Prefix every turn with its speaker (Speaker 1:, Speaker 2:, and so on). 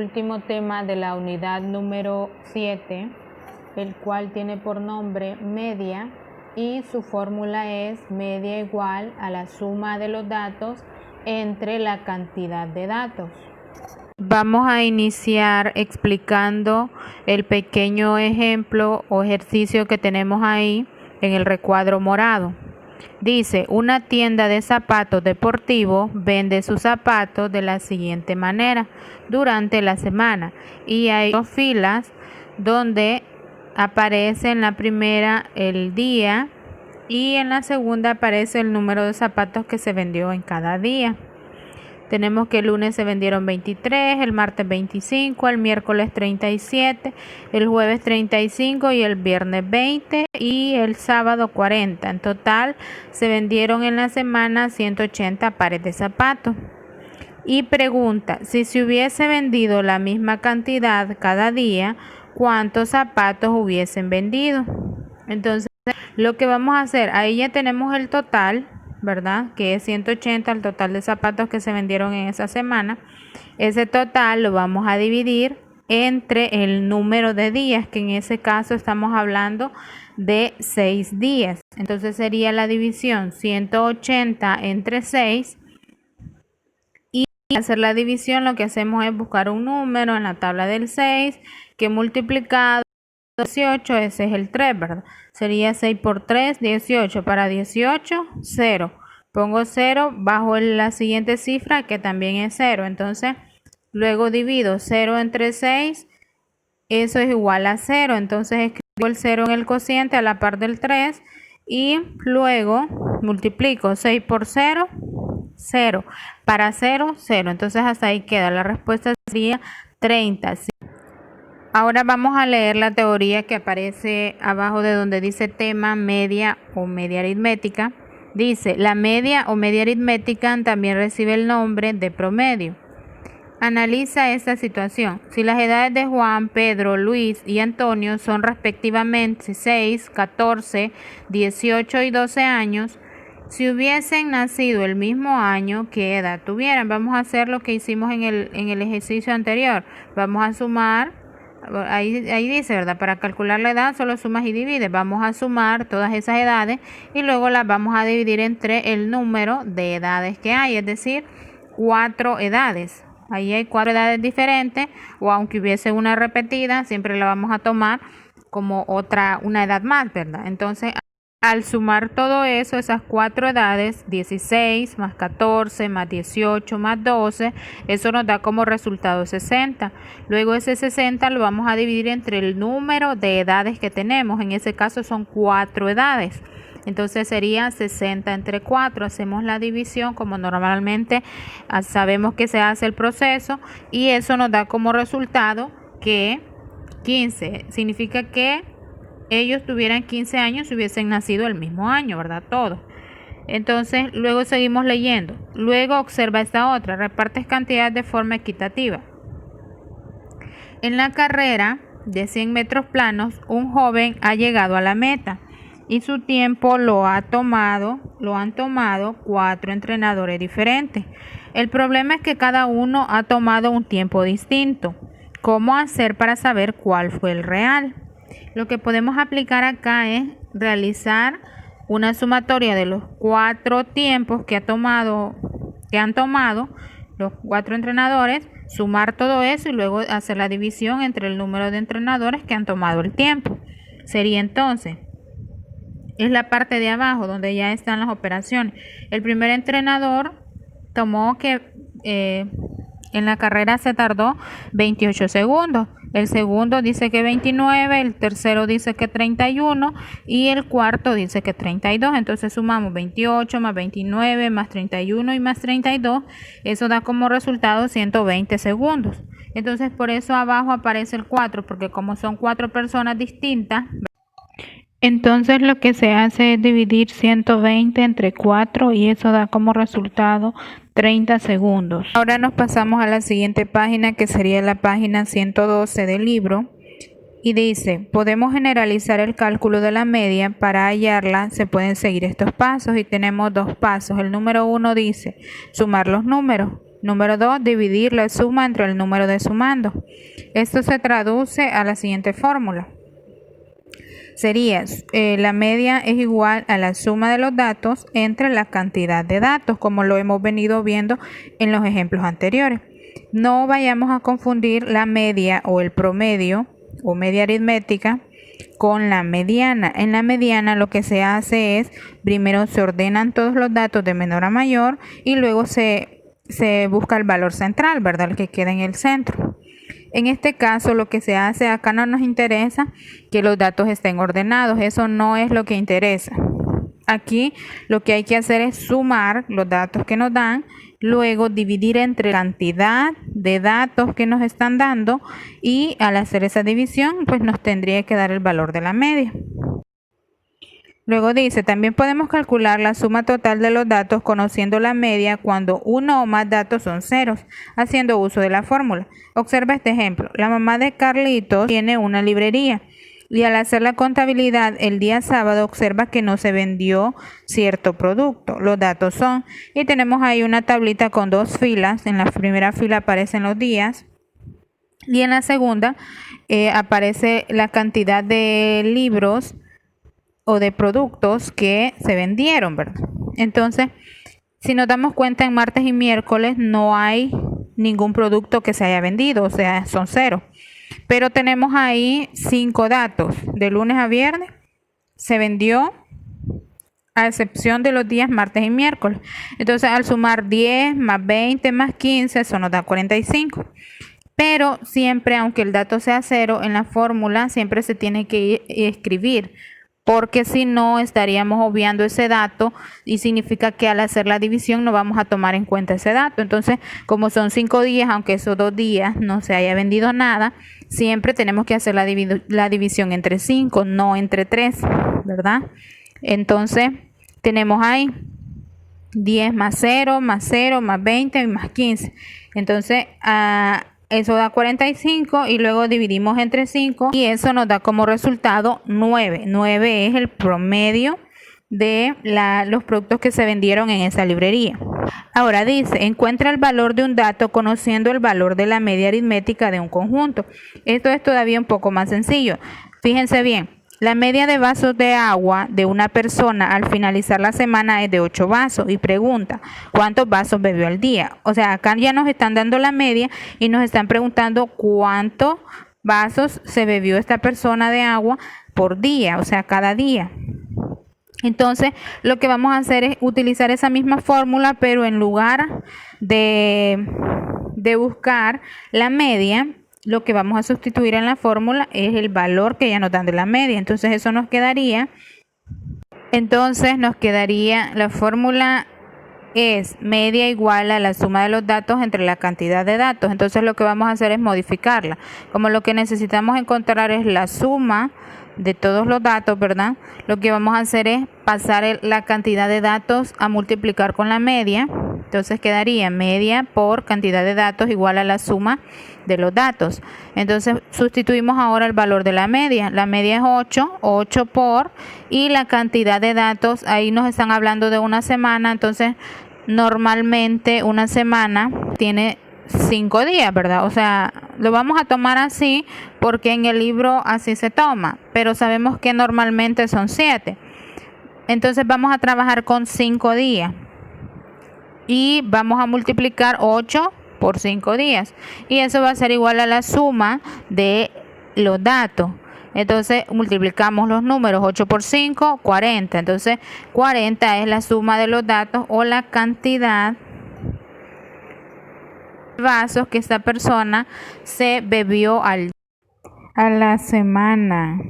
Speaker 1: último tema de la unidad número 7, el cual tiene por nombre media y su fórmula es media igual a la suma de los datos entre la cantidad de datos. Vamos a iniciar explicando el pequeño ejemplo o ejercicio que tenemos ahí en el recuadro morado. Dice, una tienda de zapatos deportivos vende sus zapatos de la siguiente manera durante la semana y hay dos filas donde aparece en la primera el día y en la segunda aparece el número de zapatos que se vendió en cada día. Tenemos que el lunes se vendieron 23, el martes 25, el miércoles 37, el jueves 35 y el viernes 20 y el sábado 40. En total se vendieron en la semana 180 pares de zapatos. Y pregunta, si se hubiese vendido la misma cantidad cada día, ¿cuántos zapatos hubiesen vendido? Entonces, lo que vamos a hacer, ahí ya tenemos el total, ¿verdad? Que es 180 el total de zapatos que se vendieron en esa semana. Ese total lo vamos a dividir entre el número de días, que en ese caso estamos hablando de 6 días. Entonces sería la división 180 entre 6. Y al hacer la división lo que hacemos es buscar un número en la tabla del 6 que multiplicado 18, ese es el 3, ¿verdad? Sería 6 por 3, 18. Para 18, 0. Pongo 0 bajo la siguiente cifra que también es 0. Entonces, luego divido 0 entre 6. Eso es igual a 0. Entonces, escribo el 0 en el cociente a la par del 3. Y luego multiplico 6 por 0, 0. Para 0, 0. Entonces, hasta ahí queda. La respuesta sería 30. Ahora vamos a leer la teoría que aparece abajo de donde dice tema media o media aritmética. Dice, la media o media aritmética también recibe el nombre de promedio. Analiza esta situación. Si las edades de Juan, Pedro, Luis y Antonio son respectivamente 6, 14, 18 y 12 años, si hubiesen nacido el mismo año, ¿qué edad tuvieran? Vamos a hacer lo que hicimos en el ejercicio anterior. Vamos a sumar. Ahí dice, ¿verdad? Para calcular la edad solo sumas y divides. Vamos a sumar todas esas edades y luego las vamos a dividir entre el número de edades que hay, es decir, 4 edades. Ahí hay 4 edades diferentes, o aunque hubiese una repetida, siempre la vamos a tomar como una edad más, ¿verdad? Entonces, al sumar todo eso, esas 4 edades, 16 más 14 más 18 más 12, eso nos da como resultado 60. Luego ese 60 lo vamos a dividir entre el número de edades que tenemos. En ese caso son 4 edades. Entonces sería 60 entre 4. Hacemos la división como normalmente sabemos que se hace el proceso y eso nos da como resultado que 15. Significa que ellos tuvieran 15 años si hubiesen nacido el mismo año, ¿verdad? Todos. Entonces, luego seguimos leyendo. Luego observa esta otra. Repartes cantidades de forma equitativa. En la carrera de 100 metros planos, un joven ha llegado a la meta y su tiempo lo han tomado 4 entrenadores diferentes. El problema es que cada uno ha tomado un tiempo distinto. ¿Cómo hacer para saber cuál fue el real? Lo que podemos aplicar acá es realizar una sumatoria de los 4 tiempos que han tomado los 4 entrenadores, sumar todo eso y luego hacer la división entre el número de entrenadores que han tomado el tiempo. Sería entonces, es la parte de abajo donde ya están las operaciones. El primer entrenador tomó que en la carrera se tardó 28 segundos. El segundo dice que 29, el tercero dice que 31 y el cuarto dice que 32. Entonces sumamos 28 más 29 más 31 y más 32. Eso da como resultado 120 segundos. Entonces por eso abajo aparece el 4, porque como son 4 personas distintas, entonces lo que se hace es dividir 120 entre 4 y eso da como resultado 30 segundos. Ahora nos pasamos a la siguiente página, que sería la página 112 del libro. Y dice, podemos generalizar el cálculo de la media. Para hallarla se pueden seguir estos pasos y tenemos 2 pasos. El número 1 dice, sumar los números. Número 2, dividir la suma entre el número de sumando. Esto se traduce a la siguiente fórmula. Sería, la media es igual a la suma de los datos entre la cantidad de datos, como lo hemos venido viendo en los ejemplos anteriores. No vayamos a confundir la media o el promedio o media aritmética con la mediana. En la mediana lo que se hace es, primero se ordenan todos los datos de menor a mayor y luego se busca el valor central, ¿verdad? El que queda en el centro. En este caso lo que se hace, acá no nos interesa que los datos estén ordenados, eso no es lo que interesa. Aquí lo que hay que hacer es sumar los datos que nos dan, luego dividir entre la cantidad de datos que nos están dando y al hacer esa división pues nos tendría que dar el valor de la media. Luego dice, también podemos calcular la suma total de los datos conociendo la media cuando uno o más datos son ceros, haciendo uso de la fórmula. Observa este ejemplo. La mamá de Carlitos tiene una librería y al hacer la contabilidad el día sábado observa que no se vendió cierto producto. Los datos son, y tenemos ahí una tablita con dos filas. En la primera fila aparecen los días y en la segunda aparece la cantidad de libros o de productos que se vendieron, ¿verdad? Entonces, si nos damos cuenta, en martes y miércoles no hay ningún producto que se haya vendido, o sea, son cero. Pero tenemos ahí 5 datos. De lunes a viernes se vendió, a excepción de los días martes y miércoles. Entonces, al sumar 10 más 20 más 15, eso nos da 45. Pero siempre, aunque el dato sea cero, en la fórmula siempre se tiene que escribir, porque si no estaríamos obviando ese dato y significa que al hacer la división no vamos a tomar en cuenta ese dato. Entonces, como son 5 días, aunque esos 2 días no se haya vendido nada, siempre tenemos que hacer la división entre 5, no entre 3, ¿verdad? Entonces, tenemos ahí 10 más 0, más 0, más 20 y más 15. Entonces, eso da 45 y luego dividimos entre 5 y eso nos da como resultado 9. 9 es el promedio de los productos que se vendieron en esa librería. Ahora dice, encuentra el valor de un dato conociendo el valor de la media aritmética de un conjunto. Esto es todavía un poco más sencillo. Fíjense bien. La media de vasos de agua de una persona al finalizar la semana es de 8 vasos y pregunta cuántos vasos bebió al día. O sea, acá ya nos están dando la media y nos están preguntando cuántos vasos se bebió esta persona de agua por día, o sea, cada día. Entonces, lo que vamos a hacer es utilizar esa misma fórmula, pero en lugar de buscar la media, lo que vamos a sustituir en la fórmula es el valor que ya nos dan de la media. Entonces eso nos quedaría, la fórmula es media igual a la suma de los datos entre la cantidad de datos. Entonces lo que vamos a hacer es modificarla. Como lo que necesitamos encontrar es la suma de todos los datos, ¿verdad? Lo que vamos a hacer es pasar la cantidad de datos a multiplicar con la media. Entonces quedaría media por cantidad de datos igual a la suma de los datos. Entonces sustituimos ahora el valor de la media. La media es 8 por, y la cantidad de datos, ahí nos están hablando de una semana. Entonces normalmente una semana tiene 5 días, ¿verdad? O sea, lo vamos a tomar así porque en el libro así se toma, pero sabemos que normalmente son 7. Entonces vamos a trabajar con 5 días y vamos a multiplicar 8 por 5 días y eso va a ser igual a la suma de los datos. Entonces multiplicamos los números, 8 por 5, 40. Entonces 40 es la suma de los datos o la cantidad de vasos que esta persona se bebió a la semana.